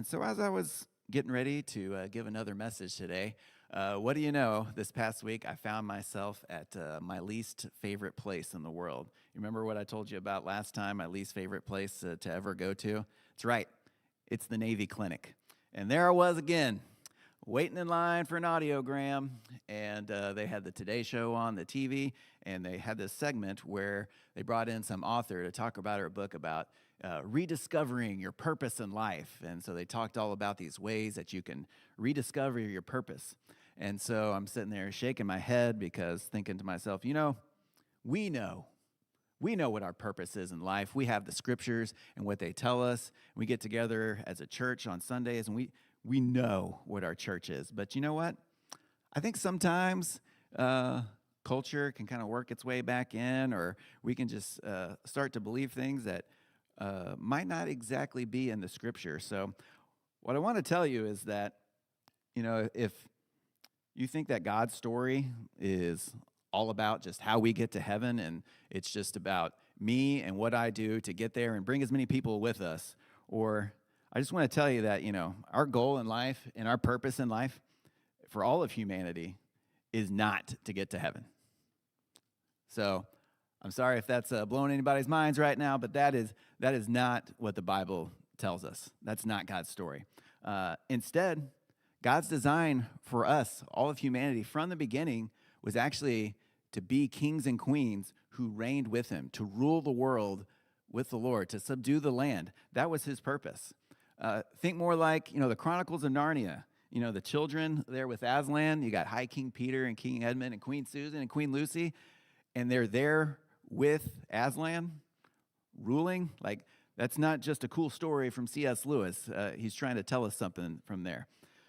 And so as I was getting ready to give another message today, what do you know? This past week, I found myself at my least favorite place in the world. You remember what I told you about last time, my least favorite place to ever go to? That's right. It's the Navy Clinic. And there I was again, waiting in line for an audiogram, and they had the Today Show on the TV, and they had this segment where they brought in some author to talk about her book about rediscovering your purpose in life. And so they talked all about these ways that you can rediscover your purpose. And so I'm sitting there shaking my head because thinking to myself, we know what our purpose is in life. We have the scriptures and what they tell us. We get together as a church on Sundays, and we know what our church is. But you know what? I think sometimes culture can kind of work its way back in, or we can just start to believe things that might not exactly be in the scripture. So what I want to tell you is that, if you think that God's story is all about just how we get to heaven and it's just about me and what I do to get there and bring as many people with us, or I just want to tell you that, our goal in life and our purpose in life for all of humanity is not to get to heaven. So I'm sorry if that's blowing anybody's minds right now, but that is not what the Bible tells us. That's not God's story. Instead, God's design for us, all of humanity, from the beginning, was actually to be kings and queens who reigned with him, to rule the world with the Lord, to subdue the land. That was his purpose. Think more like, the Chronicles of Narnia. The children there with Aslan. You got High King Peter and King Edmund and Queen Susan and Queen Lucy, and they're there with Aslan ruling. Like, that's not just a cool story from C.S. Lewis. He's trying to tell us something from there.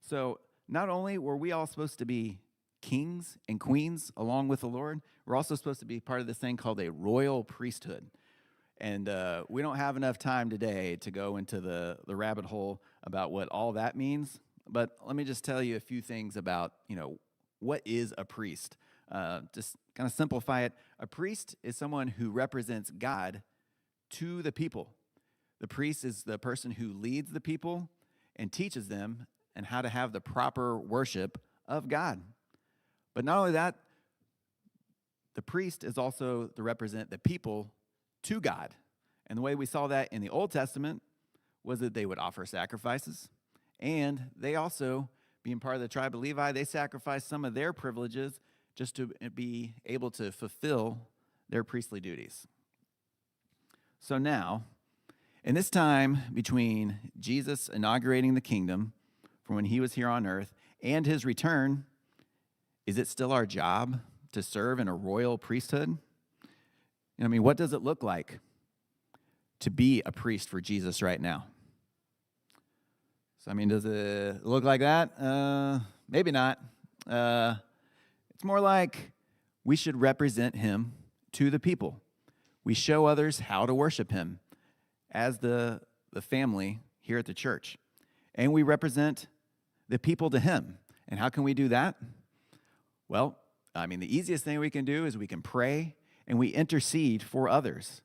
So not only were we all supposed to be kings and queens along with the Lord, we're also supposed to be part of this thing called a royal priesthood. And we don't have enough time today to go into the rabbit hole about what all that means. But let me just tell you a few things about, what is a priest. Just kind of simplify it. A priest is someone who represents God to the people. The priest is the person who leads the people and teaches them and how to have the proper worship of God. But not only that, the priest is also to represent the people to God. And the way we saw that in the Old Testament was that they would offer sacrifices, and they also, being part of the tribe of Levi, they sacrificed some of their privileges just to be able to fulfill their priestly duties. So now, in this time between Jesus inaugurating the kingdom from when he was here on earth and his return, is it still our job to serve in a royal priesthood? What does it look like to be a priest for Jesus right now? So, does it look like that? Maybe not. It's more like we should represent him to the people. We show others how to worship him as the family here at the church. And we represent the people to him. And how can we do that? Well, the easiest thing we can do is we can pray and we intercede for others.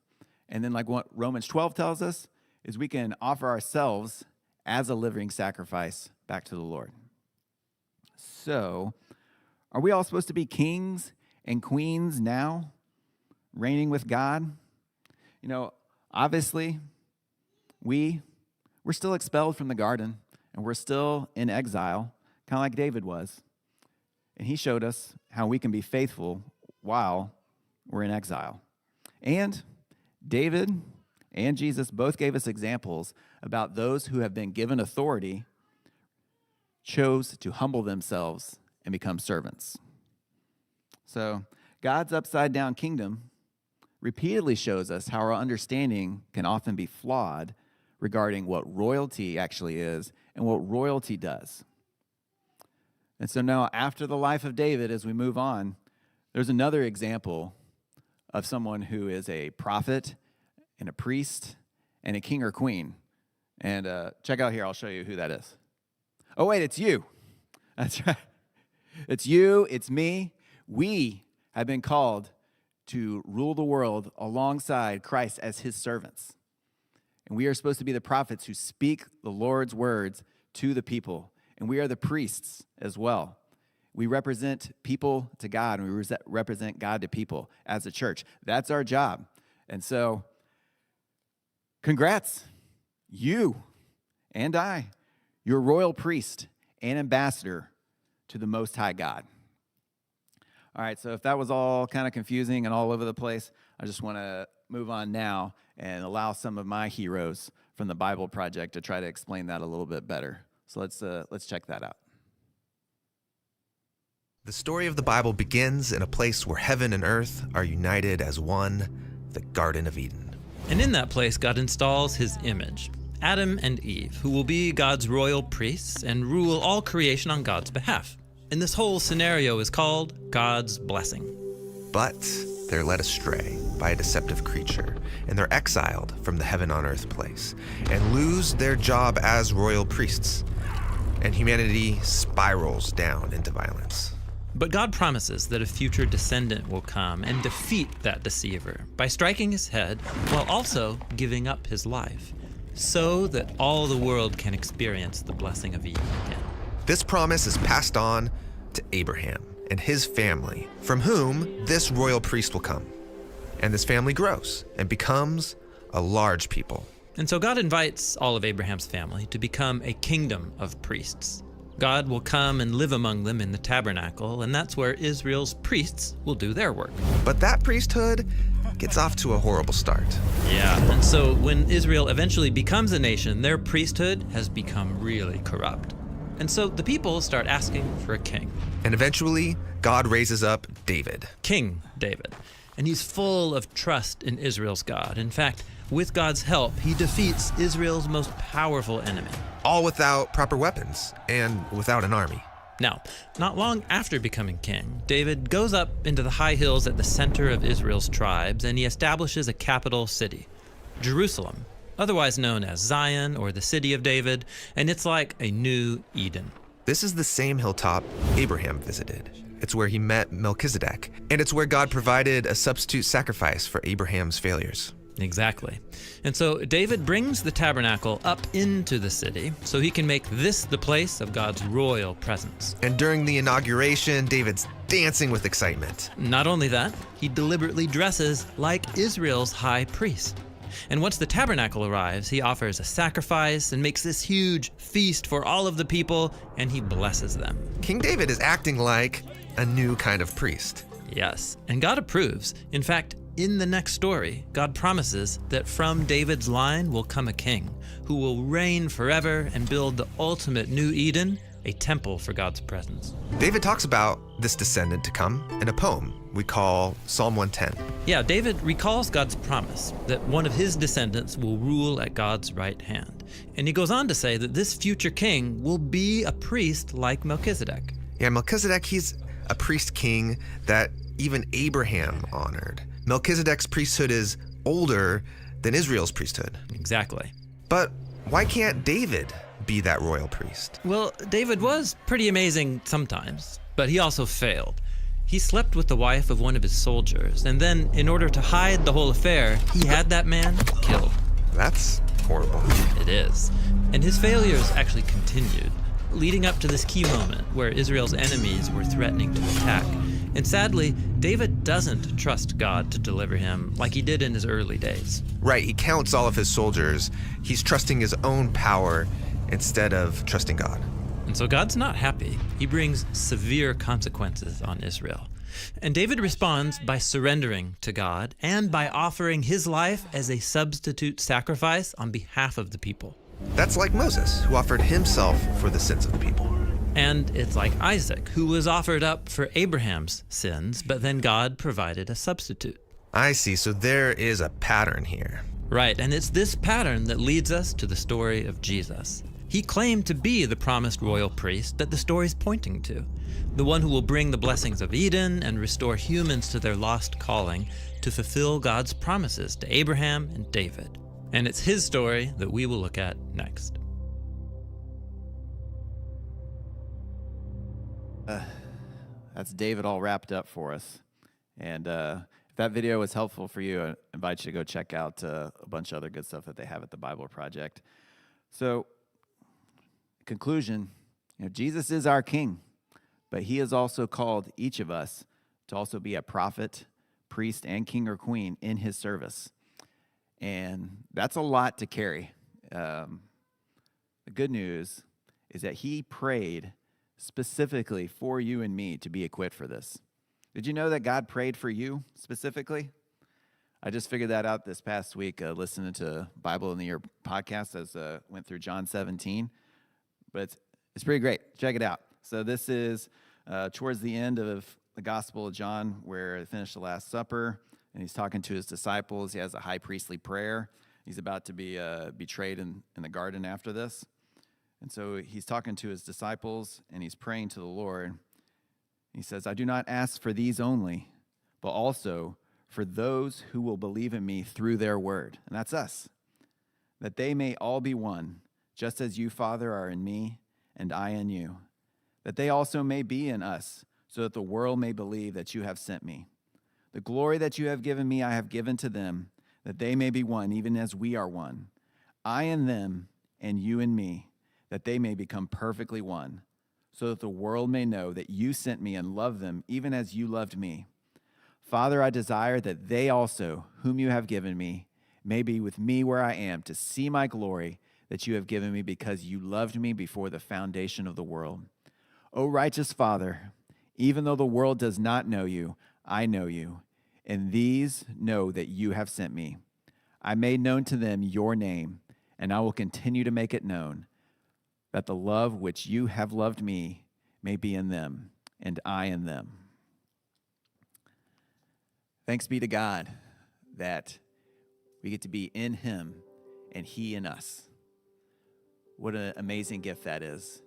And then like what Romans 12 tells us is we can offer ourselves as a living sacrifice back to the Lord. So, are we all supposed to be kings and queens now, reigning with God? Obviously, we're still expelled from the garden, and we're still in exile, kind of like David was. And he showed us how we can be faithful while we're in exile. And David and Jesus both gave us examples about those who have been given authority, chose to humble themselves and become servants. So God's upside-down kingdom repeatedly shows us how our understanding can often be flawed regarding what royalty actually is and what royalty does. And so now, after the life of David, as we move on, there's another example of someone who is a prophet and a priest and a king or queen. And check out here, I'll show you who that is. Oh, wait, it's you. That's right. It's you, it's me. We have been called to rule the world alongside Christ as his servants. And we are supposed to be the prophets who speak the Lord's words to the people. And we are the priests as well. We represent people to God, and we represent God to people as a church. That's our job. And so, congrats, you and I, your royal priest and ambassador to the Most High God. All right, so if that was all kind of confusing and all over the place, I just want to move on now and allow some of my heroes from the Bible Project to try to explain that a little bit better. So let's check that out. The story of the Bible begins in a place where heaven and earth are united as one, the Garden of Eden. And in that place, God installs his image, Adam and Eve, who will be God's royal priests and rule all creation on God's behalf. And this whole scenario is called God's blessing. But they're led astray by a deceptive creature, and they're exiled from the heaven on earth place and lose their job as royal priests. And humanity spirals down into violence. But God promises that a future descendant will come and defeat that deceiver by striking his head while also giving up his life, so that all the world can experience the blessing of Eve again. This promise is passed on to Abraham and his family, from whom this royal priest will come. And this family grows and becomes a large people. And so God invites all of Abraham's family to become a kingdom of priests. God will come and live among them in the tabernacle, and that's where Israel's priests will do their work. But that priesthood gets off to a horrible start. Yeah, and so when Israel eventually becomes a nation, their priesthood has become really corrupt. And so the people start asking for a king. And eventually, God raises up David. King David. And he's full of trust in Israel's God. In fact, with God's help, he defeats Israel's most powerful enemy. All without proper weapons and without an army. Now, not long after becoming king, David goes up into the high hills at the center of Israel's tribes, and he establishes a capital city, Jerusalem, otherwise known as Zion or the City of David, and it's like a new Eden. This is the same hilltop Abraham visited. It's where he met Melchizedek, and it's where God provided a substitute sacrifice for Abraham's failures. Exactly. And so David brings the tabernacle up into the city so he can make this the place of God's royal presence. And during the inauguration, David's dancing with excitement. Not only that, he deliberately dresses like Israel's high priest. And once the tabernacle arrives, he offers a sacrifice and makes this huge feast for all of the people, and he blesses them. King David is acting like a new kind of priest. Yes, and God approves. In fact, in the next story, God promises that from David's line will come a king who will reign forever and build the ultimate new Eden, a temple for God's presence. David talks about this descendant to come in a poem we call Psalm 110. Yeah, David recalls God's promise that one of his descendants will rule at God's right hand. And he goes on to say that this future king will be a priest like Melchizedek. Yeah, Melchizedek, he's a priest king that even Abraham honored. Melchizedek's priesthood is older than Israel's priesthood. Exactly. But why can't David be that royal priest? Well, David was pretty amazing sometimes, but he also failed. He slept with the wife of one of his soldiers, and then, in order to hide the whole affair, he had that man killed. That's horrible. It is. And his failures actually continued, leading up to this key moment where Israel's enemies were threatening to attack. And sadly, David doesn't trust God to deliver him like he did in his early days. Right, he counts all of his soldiers. He's trusting his own power instead of trusting God. And so God's not happy. He brings severe consequences on Israel. And David responds by surrendering to God and by offering his life as a substitute sacrifice on behalf of the people. That's like Moses, who offered himself for the sins of the people. And it's like Isaac, who was offered up for Abraham's sins, but then God provided a substitute. I see, so there is a pattern here. Right, and it's this pattern that leads us to the story of Jesus. He claimed to be the promised royal priest that the story's pointing to, the one who will bring the blessings of Eden and restore humans to their lost calling to fulfill God's promises to Abraham and David. And it's his story that we will look at next. That's David all wrapped up for us. And if that video was helpful for you, I invite you to go check out a bunch of other good stuff that they have at the Bible Project. So, conclusion, Jesus is our King, but he has also called each of us to also be a prophet, priest, and king or queen in his service. And that's a lot to carry. The good news is that he prayed specifically for you and me to be equipped for this. Did you know that God prayed for you specifically? I just figured that out this past week listening to Bible in the Year podcast as went through John 17. But it's pretty great. Check it out. So this is towards the end of the Gospel of John where they finished the Last Supper, and he's talking to his disciples. He has a high priestly prayer. He's about to be betrayed in the garden after this. And so he's talking to his disciples, and he's praying to the Lord. He says, I do not ask for these only, but also for those who will believe in me through their word. And that's us. That they may all be one, just as you, Father, are in me, and I in you. That they also may be in us, so that the world may believe that you have sent me. The glory that you have given me, I have given to them, that they may be one, even as we are one. I in them, and you in me, that they may become perfectly one, so that the world may know that you sent me and loved them, even as you loved me. Father, I desire that they also, whom you have given me, may be with me where I am, to see my glory that you have given me, because you loved me before the foundation of the world. O righteous Father, even though the world does not know you, I know you, and these know that you have sent me. I made known to them your name, and I will continue to make it known, that the love which you have loved me may be in them, and I in them. Thanks be to God that we get to be in him and he in us. What an amazing gift that is.